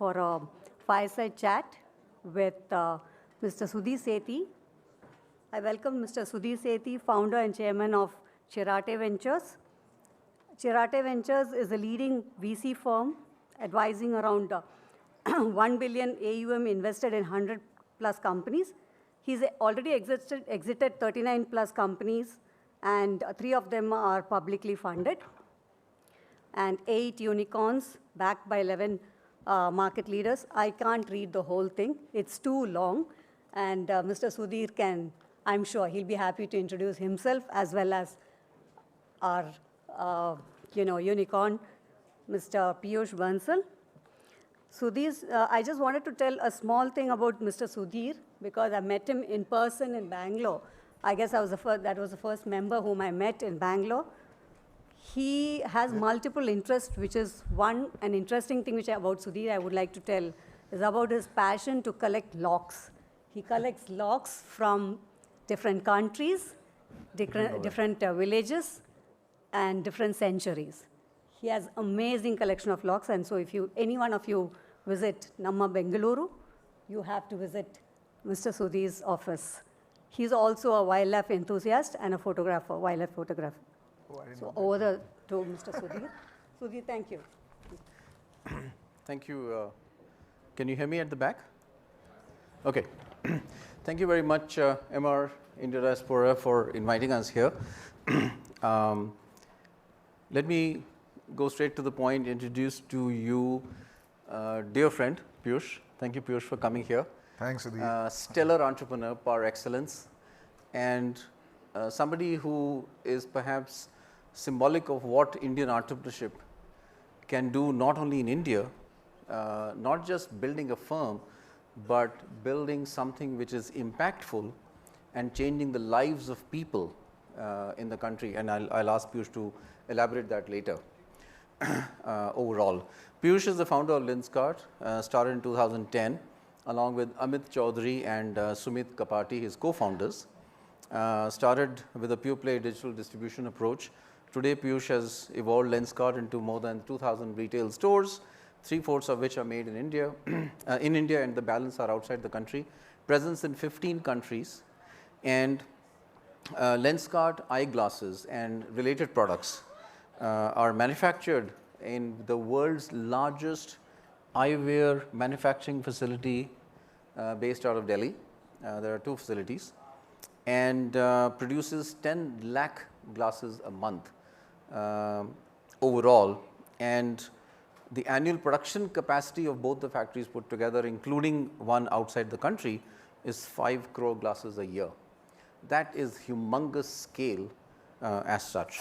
for a fireside chat with Mr. Sudhir Sethi. I welcome Mr. Sudhir Sethi, founder and chairman of Chirate Ventures. Chirate Ventures is a leading VC firm advising around 1 billion AUM invested in 100 plus companies. He's already exited 39 plus companies, and 3 of them are publicly funded, and 8 unicorns backed by 11 market leaders. I can't read the whole thing. It's too long. And Mr. Sudhir can, I'm sure he'll be happy to introduce himself as well as our unicorn, Mr. Peyush Bansal. Sudhir, I just wanted to tell a small thing about Mr. Sudhir because I met him in person in Bangalore. I guess that was the first member whom I met in Bangalore. He has multiple interests, which is an interesting thing about Sudhir I would like to tell is about his passion to collect locks. He collects locks from different countries, different villages, and different centuries. He has amazing collection of locks, and so if any one of you visit Namma Bengaluru, you have to visit Mr. Sudhir's office. He's also a wildlife enthusiast and a photographer, wildlife photographer. Oh, so over to Mr. Sudhir. Sudhir, thank you. Thank you. Can you hear me at the back? Okay. Thank you very much, MR Indiaspora, for inviting us here. Let me go straight to the point, introduce to you dear friend, Peyush. Thank you, Peyush, for coming here. Thanks, Sudhir. Stellar entrepreneur par excellence, and somebody who is perhaps symbolic of what Indian entrepreneurship can do, not only in India, not just building a firm, but building something which is impactful and changing the lives of people in the country. And I'll ask Peyush to elaborate that later. Overall, Peyush is the founder of Lenskart, started in 2010, along with Amit Chaudhary and Sumit Kapati, his co-founders. Started with a pure play digital distribution approach. Today, Peyush has evolved Lenskart into more than 2,000 retail stores, 3/4 of which are made in India, and the balance are outside the country. Presence in 15 countries, and Lenskart eyeglasses and related products are manufactured in the world's largest eyewear manufacturing facility based out of Delhi. There are 2 facilities, and produces 10 lakh glasses a month overall. And the annual production capacity of both the factories put together, including one outside the country, is 5 crore glasses a year. That is humongous scale as such.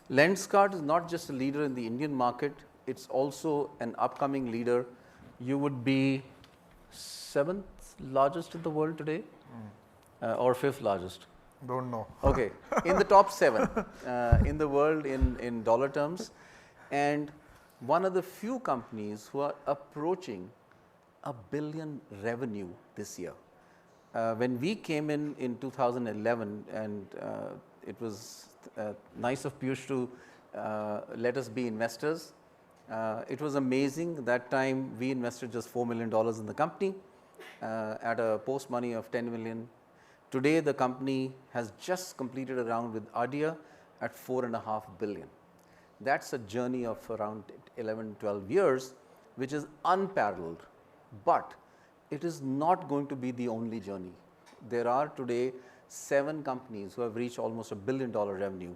Lenskart is not just a leader in the Indian market, it's also an upcoming leader. You would be 7th largest in the world today, or 5th largest? Don't know. Okay, in the top 7 in the world in dollar terms, and one of the few companies who are approaching $1 billion revenue this year. When we came in 2011, and it was nice of Peyush to let us be investors. It was amazing. That time we invested just $4 million in the company at a post money of $10 million. Today the company has just completed a round with Adia at $4.5 billion. That's a journey of around 11-12 years, which is unparalleled. But it is not going to be the only journey. There are today 7 companies who have reached almost $1 billion revenue,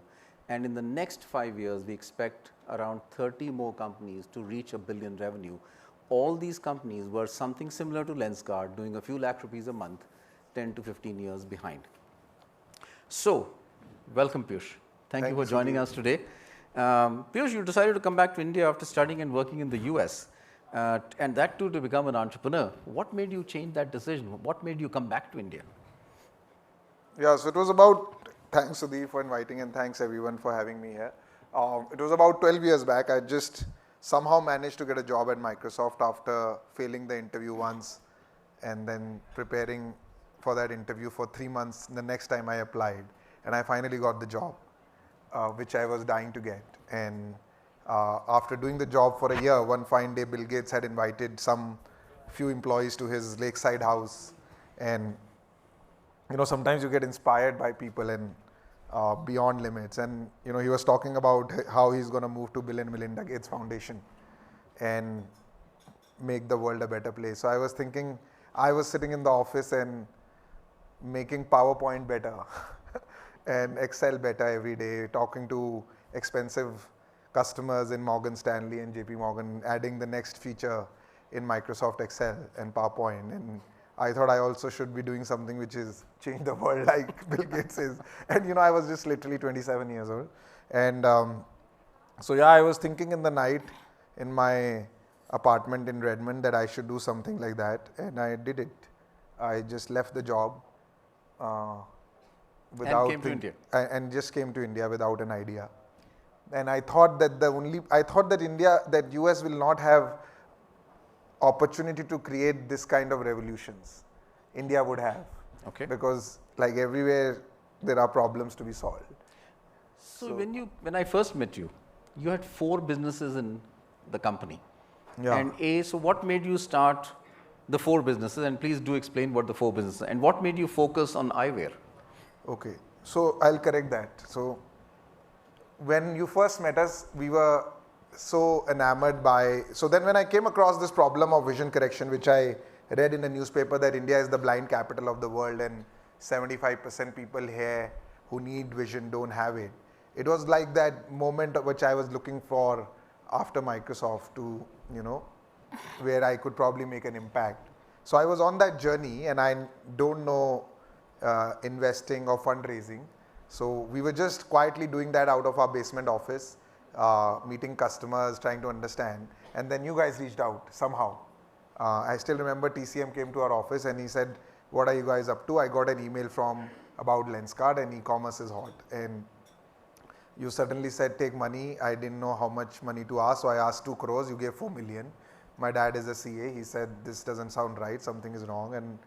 and in the next 5 years we expect around 30 more companies to reach $1 billion revenue. All these companies were something similar to Lenskart, doing a few lakh rupees a month, 10 to 15 years behind. So, welcome Peyush. Thank you for joining us today. Peyush, you decided to come back to India after studying and working in the US, and that too to become an entrepreneur. What made you change that decision? What made you come back to India? Yeah, so it was about, thanks Sudhir for inviting, and thanks everyone for having me here. It was about 12 years back. I just somehow managed to get a job at Microsoft after failing the interview once and then preparing for that interview for 3 months the next time I applied, and I finally got the job, which I was dying to get. And After doing the job for a year, one fine day Bill Gates had invited some few employees to his lakeside house, and sometimes you get inspired by people and beyond limits. And he was talking about how he's going to move to Bill and Melinda Gates Foundation and make the world a better place. So I was thinking, I was sitting in the office and making PowerPoint better and Excel better every day, talking to expensive customers in Morgan Stanley and JP Morgan, adding the next feature in Microsoft Excel and PowerPoint. And I thought I also should be doing something which is change the world like Bill Gates is. And I was just literally 27 years old. And so yeah, I was thinking in the night in my apartment in Redmond that I should do something like that. And I did it. I just left the job without and came to India. And just came to India without an idea. And I thought that that US will not have opportunity to create this kind of revolutions. India would have. Okay. Because like everywhere there are problems to be solved. So when I first met you, you had 4 businesses in the company. Yeah. And so what made you start the 4 businesses? And please do explain what the 4 businesses, and what made you focus on eyewear? Okay, so I'll correct that. So when you first met us, we were so enamored by, so then when I came across this problem of vision correction, which I read in a newspaper that India is the blind capital of the world and 75% people here who need vision don't have it. It was like that moment which I was looking for after Microsoft to, where I could probably make an impact. So I was on that journey, and I don't know investing or fundraising. So we were just quietly doing that out of our basement office, meeting customers, trying to understand. And then you guys reached out somehow. I still remember TCM came to our office and he said, "What are you guys up to?" I got an email about Lenskart, and e-commerce is hot. And you suddenly said, "Take money." I didn't know how much money to ask, so I asked 2 crores. You gave 4 million. My dad is a CA. He said, "This doesn't sound right. Something is wrong."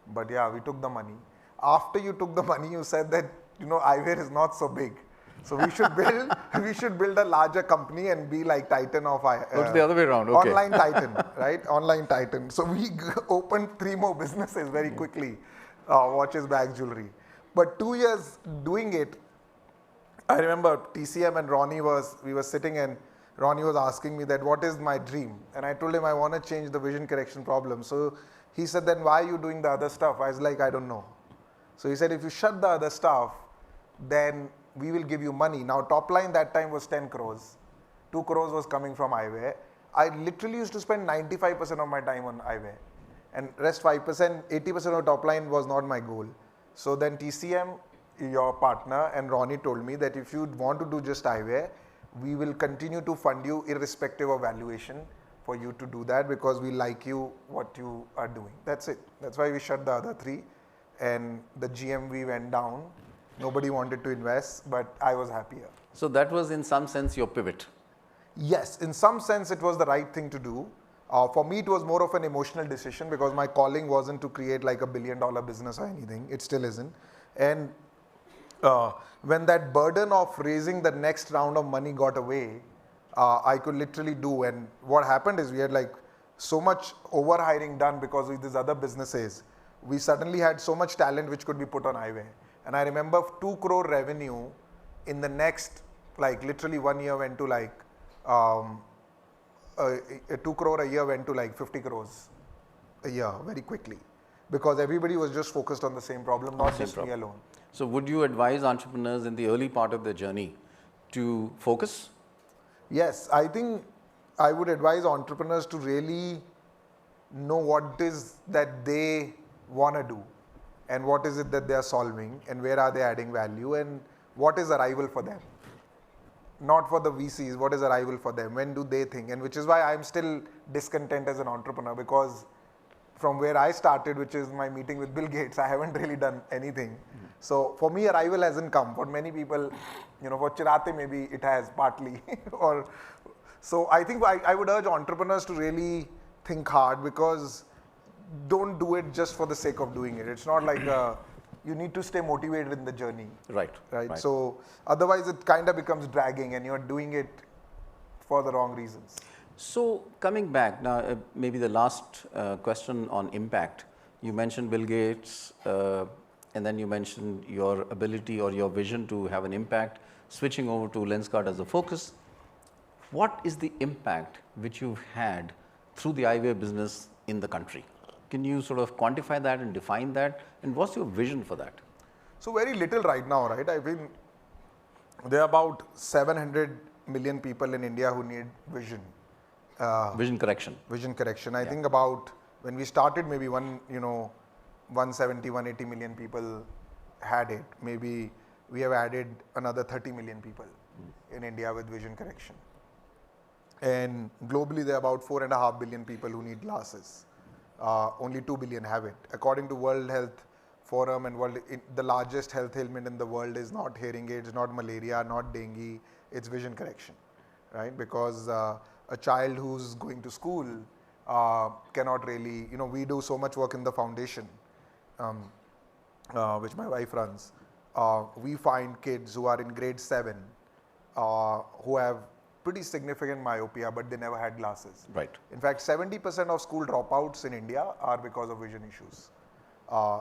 But yeah, we took the money. After you took the money, you said that eyewear is not so big, so we should build a larger company and be like Titan of It's the other way around. Okay. Online Titan, right? Online Titan. So we opened 3 more businesses very quickly, watches, bags, jewelry. But 2 years doing it, I remember TCM and we were sitting, and Ronnie was asking me that what is my dream, and I told him I want to change the vision correction problem. So he said, "Then why are you doing the other stuff?" I was like, "I don't know." So he said, "If you shut the other stuff, then we will give you money." Now top line that time was 10 crores. 2 crores was coming from eyewear. I literally used to spend 95% of my time on eyewear, and rest 5%, 80% of top line was not my goal. So then TCM, your partner, and Ronnie told me that if you want to do just eyewear, we will continue to fund you irrespective of valuation for you to do that, because we like what you are doing. That's it. That's why we shut the other 3, and the GMV went down. Nobody wanted to invest, but I was happier. So that was in some sense your pivot. Yes, in some sense it was the right thing to do. For me, it was more of an emotional decision, because my calling wasn't to create like $1 billion business or anything. It still isn't. And when that burden of raising the next round of money got away, I could literally do. And what happened is we had like so much overhiring done because of these other businesses. We suddenly had so much talent which could be put on eyewear. And I remember 2 crore revenue in the next, like literally 1 year went to like, 2 crore a year went to like 50 crores a year very quickly, because everybody was just focused on the same problem, not just me alone. So would you advise entrepreneurs in the early part of their journey to focus? Yes, I think I would advise entrepreneurs to really know what it is that they want to do, and what is it that they are solving, and where are they adding value, and what is arrival for them. Not for the VCs, what is arrival for them, when do they think, and which is why I'm still discontent as an entrepreneur, because from where I started, which is my meeting with Bill Gates, I haven't really done anything. So for me, arrival hasn't come. For many people, for Chirate maybe it has partly. So I think I would urge entrepreneurs to really think hard, because don't do it just for the sake of doing it. It's not like you need to stay motivated in the journey. Right. So otherwise it kind of becomes dragging, and you're doing it for the wrong reasons. So coming back now, maybe the last question on impact. You mentioned Bill Gates, and then you mentioned your ability or your vision to have an impact. Switching over to Lenskart as a focus, what is the impact which you've had through the eyewear business in the country? Can you sort of quantify that and define that? And what's your vision for that? So very little right now, right? I mean, there are about 700 million people in India who need vision. Vision correction. Vision correction. I think about when we started, maybe 170, 180 million people had it. Maybe we have added another 30 million people in India with vision correction. And globally, there are about 4.5 billion people who need glasses. Only 2 billion have it. According to World Health Forum and the largest health ailment in the world is not hearing aids, not malaria, not dengue, it's vision correction, right? Because a child who's going to school cannot really, we do so much work in the foundation, which my wife runs. We find kids who are in grade 7 who have pretty significant myopia, but they never had glasses. Right. In fact, 70% of school dropouts in India are because of vision issues.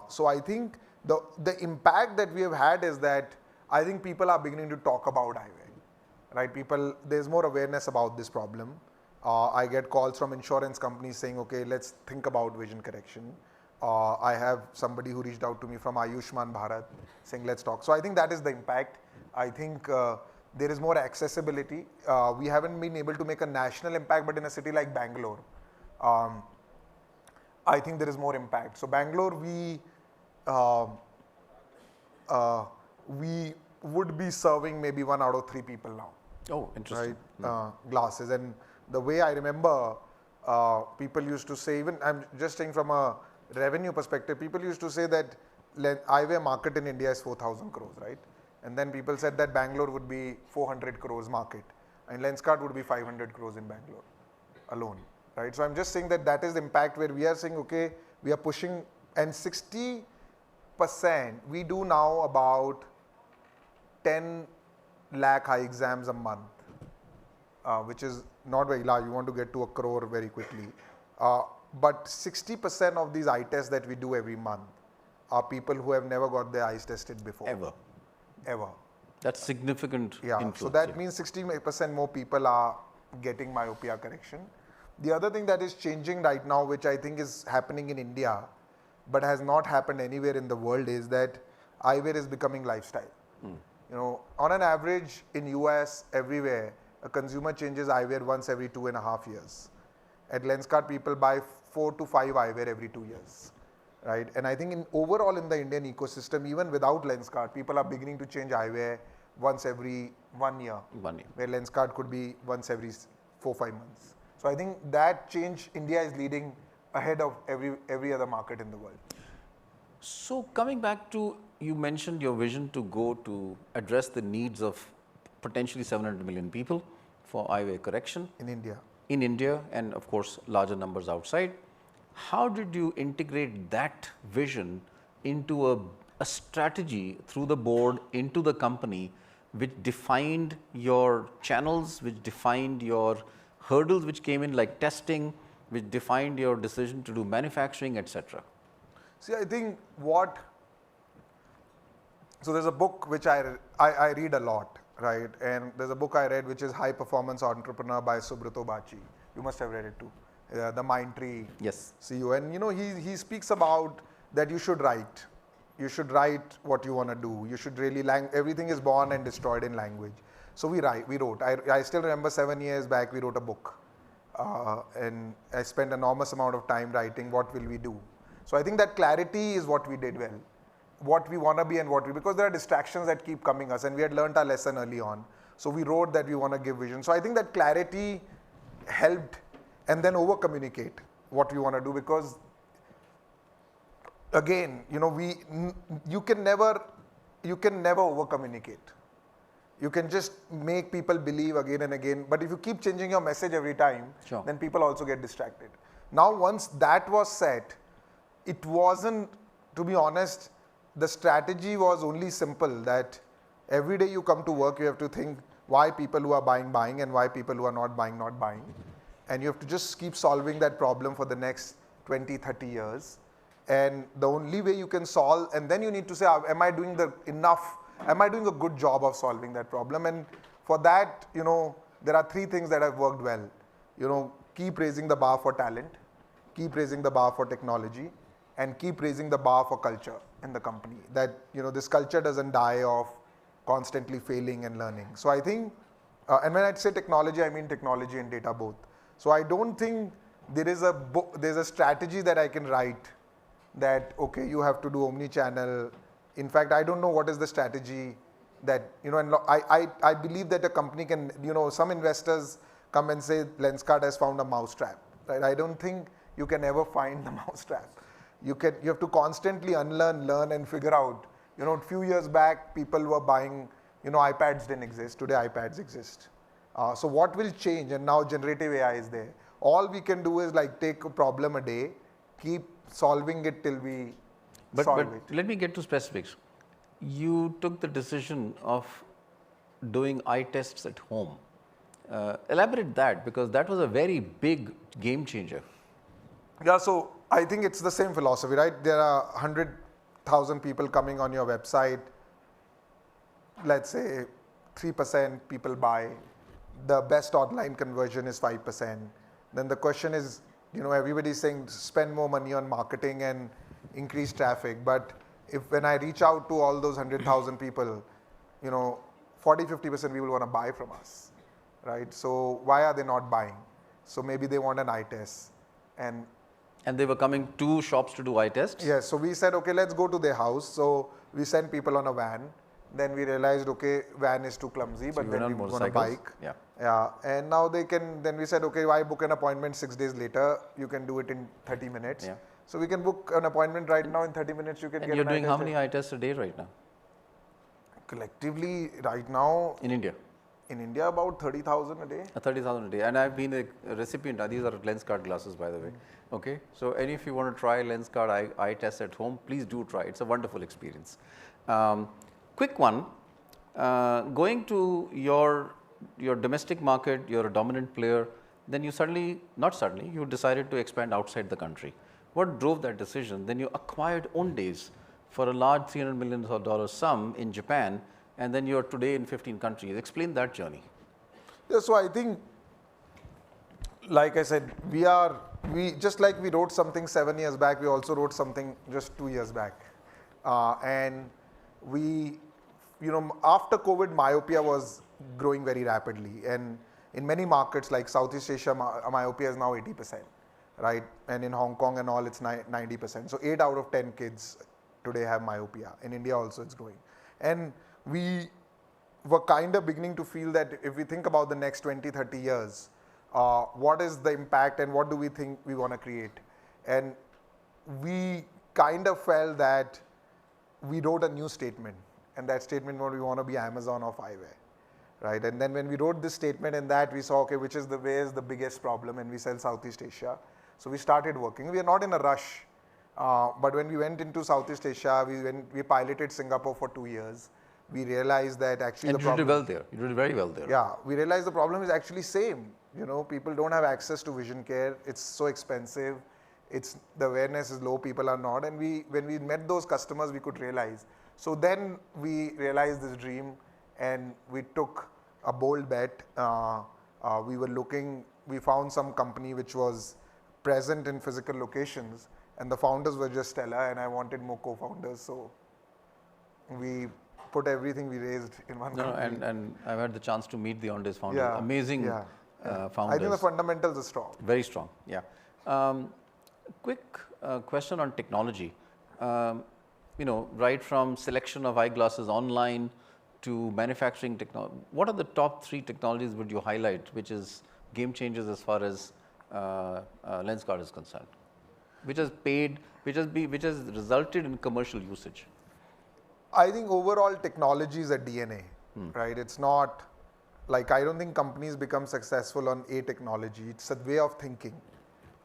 So I think the impact that we have had is that I think people are beginning to talk about eyewear, right? There's more awareness about this problem. I get calls from insurance companies saying, okay, let's think about vision correction. I have somebody who reached out to me from Ayushman Bharat saying, let's talk. So I think that is the impact. I think there is more accessibility. We haven't been able to make a national impact, but in a city like Bangalore, I think there is more impact. So Bangalore, we would be serving maybe 1 out of 3 people now. Oh, interesting. Right? Glasses. And the way I remember, people used to say, even I'm just saying from a revenue perspective, people used to say that eyewear market in India is 4,000 crores, right? And then people said that Bangalore would be 400 crores market and Lenskart would be 500 crores in Bangalore alone, right? So I'm just saying that is the impact where we are saying, okay, we are pushing, and 60%, we do now about 10 lakh eye exams a month, which is not very large. You want to get to 1 crore very quickly. But 60% of these eye tests that we do every month are people who have never got their eyes tested before. Ever. That's significant influence. So that means 60% more people are getting myopia correction. The other thing that is changing right now, which I think is happening in India, but has not happened anywhere in the world, is that eyewear is becoming lifestyle. On an average in US, everywhere, a consumer changes eyewear once every 2.5 years. At Lenskart, people buy 4 to 5 eyewear every 2 years. Right, and I think overall in the Indian ecosystem, even without Lenskart, people are beginning to change eyewear once every 1 year. 1 year. Where Lenskart could be once every 4-5 months. So I think that change, India is leading ahead of every other market in the world. So coming back to, you mentioned your vision to go to address the needs of potentially 700 million people for eyewear correction. In India. In India, and of course larger numbers outside. How did you integrate that vision into a strategy through the board into the company, which defined your channels, which defined your hurdles which came in like testing, which defined your decision to do manufacturing, etc.? See, I think so there's a book which I read a lot, right? And there's a book I read which is High Performance Entrepreneur by Subrata Bachi. You must have read it too. The Mind Tree CEO, and he speaks about that you should write. You should write what you want to do. You should really everything is born and destroyed in language. So we wrote. I still remember 7 years back we wrote a book, and I spent enormous amount of time writing what will we do. So I think that clarity is what we did well, what we want to be and because there are distractions that keep coming us, and we had learned our lesson early on. So we wrote that we want to give vision. So I think that clarity helped. And then over communicate what we want to do, because again, you can never over communicate. You can just make people believe again and again, but if you keep changing your message every time, then people also get distracted. Now once that was set, it wasn't, to be honest, the strategy was only simple that every day you come to work, you have to think, why people who are buying, and why people who are not buying. And you have to just keep solving that problem for the next 20, 30 years. And the only way you can solve, and then you need to say, am I doing am I doing a good job of solving that problem? And for that, there are 3 things that have worked well. Keep raising the bar for talent, keep raising the bar for technology, and keep raising the bar for culture in the company. That, this culture doesn't die of constantly failing and learning. So I think, and when I say technology, I mean technology and data both. So I don't think there's a strategy that I can write that, okay, you have to do omni-channel. In fact, I don't know what is the strategy that, and I believe that a company can, some investors come and say Lenskart has found a mousetrap, right? I don't think you can ever find the mousetrap. You have to constantly unlearn, learn, and figure out. A few years back, people were buying, iPads didn't exist. Today, iPads exist. So what will change? And now generative AI is there. All we can do is like take a problem a day, keep solving it till we solve it. Let me get to specifics. You took the decision of doing eye tests at home. Elaborate that, because that was a very big game changer. Yeah, so I think it's the same philosophy, right? There are 100,000 people coming on your website. Let's say 3% people buy. The best online conversion is 5%. Then the question is, everybody's saying spend more money on marketing and increase traffic. But when I reach out to all those 100,000 people, 40-50% people want to buy from us, right? So why are they not buying? So maybe they want an eye test. And they were coming to shops to do eye tests? Yes. So we said, okay, let's go to their house. So we sent people on a van. Then we realized, okay, van is too clumsy, but then we went on a bike. Yeah. Yeah. And now then we said, okay, why book an appointment 6 days later? You can do it in 30 minutes. Yeah. So we can book an appointment right now in 30 minutes. You can and get you're doing how many eye tests a day right now? Collectively, right now. In India? In India, about 30,000 a day. 30,000 a day. And I've been a recipient. These are Lenskart glasses, by the way. Okay. So any of you want to try Lenskart eye test at home, please do try. It's a wonderful experience. Quick one. Going to your domestic market, you're a dominant player. Then you you decided to expand outside the country. What drove that decision? Then you acquired Ondays for a large $300 million sum in Japan, and then you're today in 15 countries. Explain that journey. Yeah, so I think, like I said, we just like we wrote something 7 years back, we also wrote something just 2 years back. And we, after COVID, myopia was growing very rapidly. And in many markets like Southeast Asia, myopia is now 80%, right? And in Hong Kong and all, it's 90%. So 8 out of 10 kids today have myopia. In India also, it's growing. And we were kind of beginning to feel that if we think about the next 20, 30 years, what is the impact and what do we think we want to create? And we kind of felt that we wrote a new statement, and that statement was we want to be Amazon of eyewear, right? And then when we wrote this statement and that, we saw, okay, where is the biggest problem, and we sell Southeast Asia. So we started working. We are not in a rush, but when we went into Southeast Asia, we piloted Singapore for 2 years. We realized that actually and the problem. You did well there. You did very well there. Yeah, we realized the problem is actually same. People don't have access to vision care. It's so expensive. The awareness is low. People are not. And when we met those customers, we could realize. So then we realized this dream, and we took a bold bet. We found some company which was present in physical locations, and the founders were just stellar, and I wanted more co-founders. So we put everything we raised in one company. And I've had the chance to meet the Ondays founders. Yeah, Amazing founders. I think the fundamentals are strong. Very strong, yeah. Quick question on technology. Right from selection of eyeglasses online to manufacturing technology, what are the top 3 technologies would you highlight, which is game changers as far as Lenskart is concerned, which has resulted in commercial usage? I think overall technology is a DNA, right? It's not like, I don't think companies become successful on a technology. It's a way of thinking,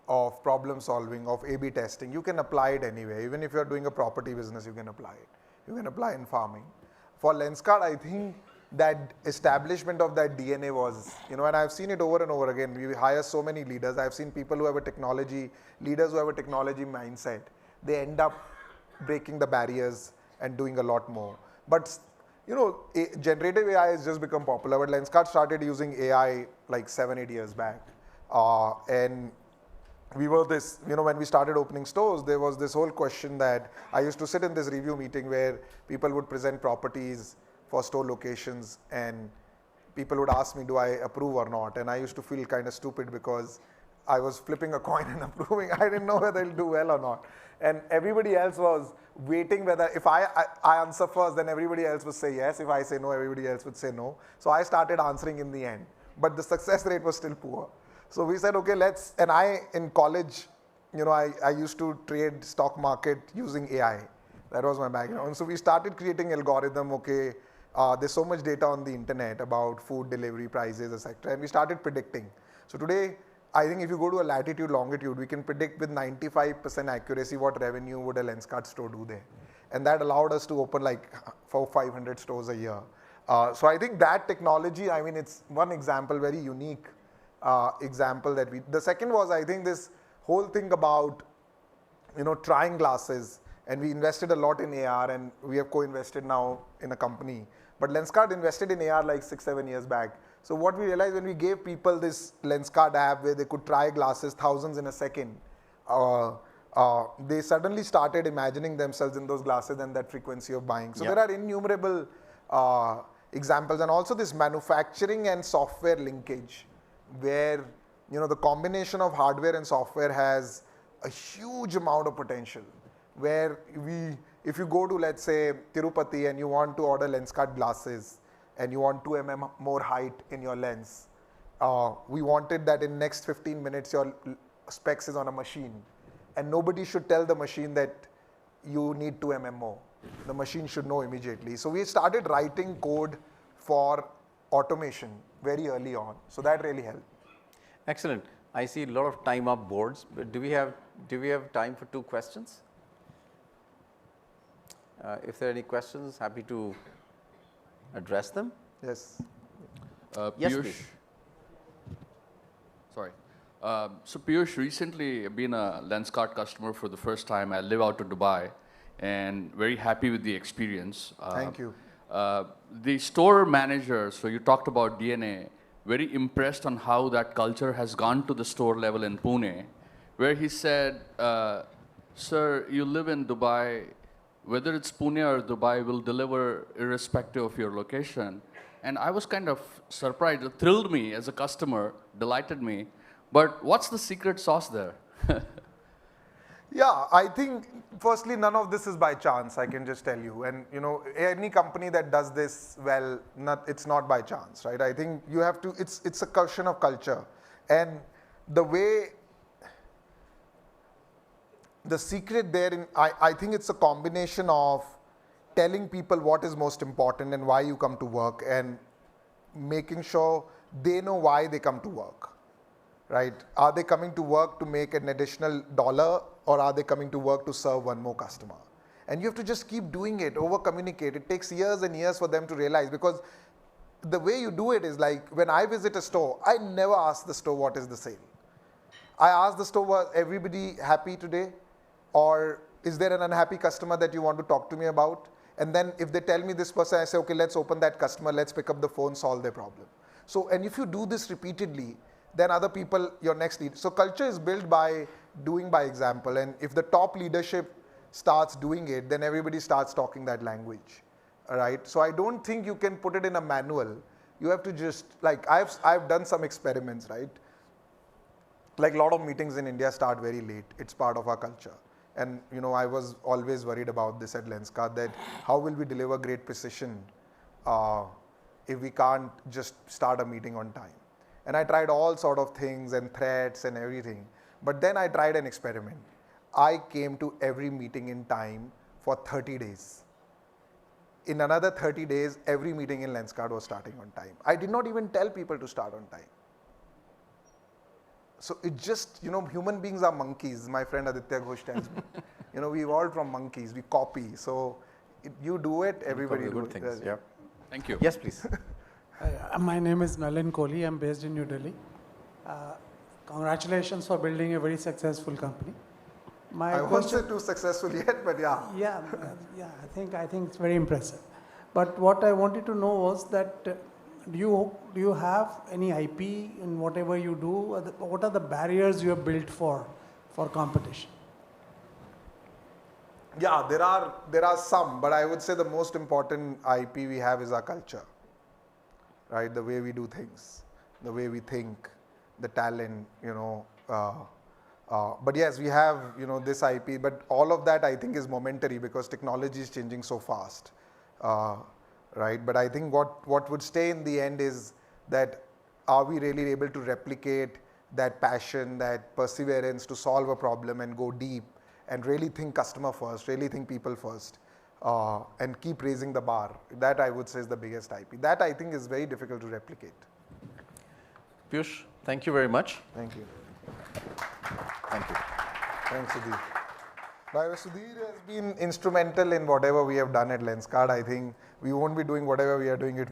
of problem solving, of A/B testing. You can apply it anywhere. Even if you're doing a property business, you can apply it. You can apply in farming. For Lenskart, I think that establishment of that DNA was, and I've seen it over and over again. We hire so many leaders. I've seen people who have leaders who have a technology mindset. They end up breaking the barriers and doing a lot more. But, generative AI has just become popular, but Lenskart started using AI like 7-8 years back. And we were when we started opening stores, there was this whole question that I used to sit in this review meeting where people would present properties for store locations and people would ask me, do I approve or not? And I used to feel kind of stupid because I was flipping a coin and approving. I didn't know whether it'll do well or not. And everybody else was waiting whether, if I answer first, then everybody else would say yes. If I say no, everybody else would say no. So I started answering in the end, but the success rate was still poor. So we said, okay, and in college, I used to trade stock market using AI. That was my background. So we started creating algorithm, okay, there's so much data on the internet about food delivery prices, etc. And we started predicting. So today, I think if you go to a latitude, longitude, we can predict with 95% accuracy what revenue would a Lenskart store do there. And that allowed us to open like 400-500 stores a year. So I think that technology, it's one example, very unique example that the second was, I think this whole thing about, trying glasses, and we invested a lot in AR and we have co-invested now in a company. But Lenskart invested in AR like 6-7 years back. So what we realized when we gave people this Lenskart app where they could try glasses thousands in a second, they suddenly started imagining themselves in those glasses and that frequency of buying. So there are innumerable examples, and also this manufacturing and software linkage where, the combination of hardware and software has a huge amount of potential. Where if you go to, let's say, Tirupati and you want to order Lenskart glasses and you want 2 mm more height in your lens, we wanted that in next 15 minutes your specs is on a machine. And nobody should tell the machine that you need 2 mm more. The machine should know immediately. So we started writing code for automation very early on. So that really helped. Excellent. I see a lot of time up boards, but do we have time for 2 questions? If there are any questions, happy to address them. Yes. Yes, Peyush. please. Sorry. So Peyush, recently been a Lenskart customer for the first time. I live out of Dubai and very happy with the experience. Thank you. The store manager, so you talked about DNA, very impressed on how that culture has gone to the store level in Pune, where he said, sir, you live in Dubai, whether it's Pune or Dubai, will deliver irrespective of your location. And I was kind of surprised. It thrilled me as a customer, delighted me. But what's the secret sauce there? Yeah, I think firstly, none of this is by chance, I can just tell you. And any company that does this well, it's not by chance, right? I think you have to, it's a question of culture. And the way, the secret there, I think it's a combination of telling people what is most important and why you come to work, and making sure they know why they come to work, right? Are they coming to work to make an additional dollar, or are they coming to work to serve one more customer? And you have to just keep doing it, over communicate. It takes years and years for them to realize, because the way you do it is like, when I visit a store, I never ask the store what is the sale. I ask the store, was everybody happy today? Or is there an unhappy customer that you want to talk to me about? And then if they tell me this person, I say, okay, let's open that customer, let's pick up the phone, solve their problem. So, and if you do this repeatedly, then other people, your next lead. So culture is built by doing by example. And if the top leadership starts doing it, then everybody starts talking that language, all right? So I don't think you can put it in a manual. You have to just, like, I've done some experiments, right? Like a lot of meetings in India start very late. It's part of our culture. And I was always worried about this at Lenskart, that how will we deliver great precision if we can't just start a meeting on time? And I tried all sort of things and threats and everything. But then I tried an experiment. I came to every meeting in time for 30 days. In another 30 days, every meeting in Lenskart was starting on time. I did not even tell people to start on time. So it just, human beings are monkeys. My friend Aditya Ghosh tells me. We evolved from monkeys. We copy. So you do it, everybody do it. Things, yeah. Thank you. Yes, please. My name is Nalin Kohli. I'm based in New Delhi. Congratulations for building a very successful company. I won't say too successful yet, but yeah. Yeah, I think it's very impressive. But what I wanted to know was that do you have any IP in whatever you do? What are the barriers you have built for competition? Yeah, there are some, but I would say the most important IP we have is our culture, right? The way we do things, the way we think, the talent, but yes, we have, this IP, but all of that I think is momentary because technology is changing so fast, right? But I think what would stay in the end is that are we really able to replicate that passion, that perseverance to solve a problem and go deep and really think customer first, really think people first, and keep raising the bar. That I would say is the biggest IP. That I think is very difficult to replicate. Peyush, thank you very much. Thank you. Thank you. Thanks, Sudhir. Sudhir has been instrumental in whatever we have done at Lenskart. I think we won't be doing whatever we are doing it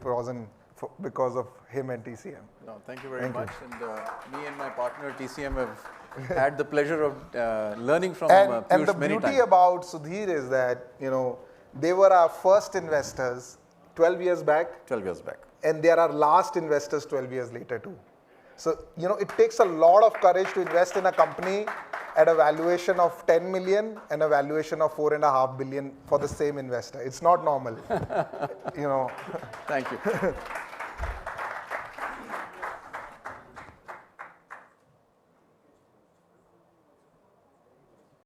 because of him and TCM. No, thank you very much. And me and my partner TCM have had the pleasure of learning from Peyush many times. And the beauty about Sudhir is that, they were our first investors 12 years back. 12 years back. And they are our last investors 12 years later too. So, it takes a lot of courage to invest in a company at a valuation of 10 million and a valuation of 4.5 billion for the same investor. It's not normal, Thank you.